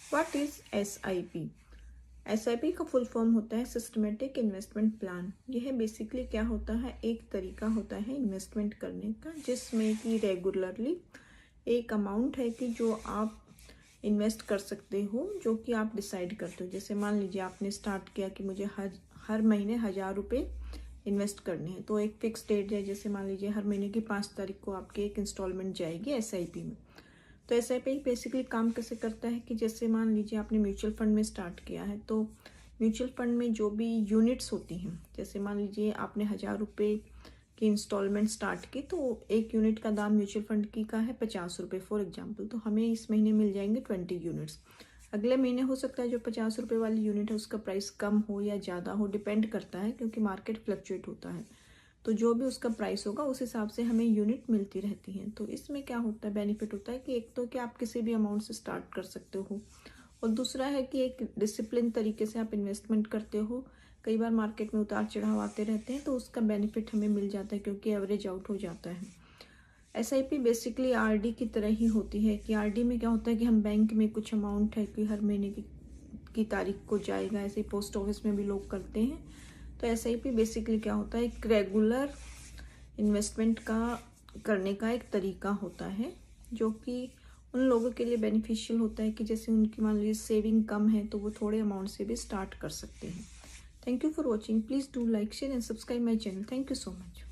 What is SIP? SIP का full form होता है सिस्टमेटिक इन्वेस्टमेंट प्लान। यह बेसिकली क्या होता है, एक तरीका होता है इन्वेस्टमेंट करने का जिसमें कि रेगुलरली एक अमाउंट है कि जो आप इन्वेस्ट कर सकते हो, जो कि आप डिसाइड करते हो। जैसे मान लीजिए आपने स्टार्ट किया कि मुझे हर महीने 1000 रुपये इन्वेस्ट करने हैं, तो एक फिक्स डेट है, जैसे मान लीजिए हर महीने की 5 तारीख को आपकी एक इंस्टॉलमेंट जाएगी SIP में। तो SIP बेसिकली काम कैसे करता है कि जैसे मान लीजिए आपने म्यूचुअल फंड में स्टार्ट किया है, तो म्यूचुअल फंड में जो भी यूनिट्स होती हैं, जैसे मान लीजिए आपने 1000 रुपये की इंस्टॉलमेंट स्टार्ट की, तो एक यूनिट का दाम म्यूचुअल फंड की का है 50 रुपये फॉर एग्जाम्पल। तो हमें इस महीने मिल जाएंगे 20 यूनिट्स। अगले महीने हो सकता है जो 50 रुपये वाली यूनिट है उसका प्राइस कम हो या ज़्यादा हो, डिपेंड करता है, क्योंकि मार्केट फ्लक्चुएट होता है। तो जो भी उसका प्राइस होगा उस हिसाब से हमें यूनिट मिलती रहती हैं। तो इसमें क्या होता है, बेनिफिट होता है कि एक तो कि आप किसी भी अमाउंट से स्टार्ट कर सकते हो, और दूसरा है कि एक डिसिप्लिन तरीके से आप इन्वेस्टमेंट करते हो। कई बार मार्केट में उतार चढ़ाव आते रहते हैं, तो उसका बेनिफिट हमें मिल जाता है क्योंकि एवरेज आउट हो जाता है। SIP बेसिकली RD की तरह ही होती है कि RD में क्या होता है कि हम बैंक में कुछ अमाउंट है कि हर महीने की तारीख को जाएगा, ऐसे ही पोस्ट ऑफिस में भी लोग करते हैं। तो SIP बेसिकली क्या होता है, एक रेगुलर इन्वेस्टमेंट का करने का एक तरीका होता है, जो कि उन लोगों के लिए बेनिफिशियल होता है कि जैसे उनकी मान लीजिए सेविंग कम है, तो वो थोड़े अमाउंट से भी स्टार्ट कर सकते हैं। Thank you for watching. Please do like, share and subscribe my channel. Thank you so much.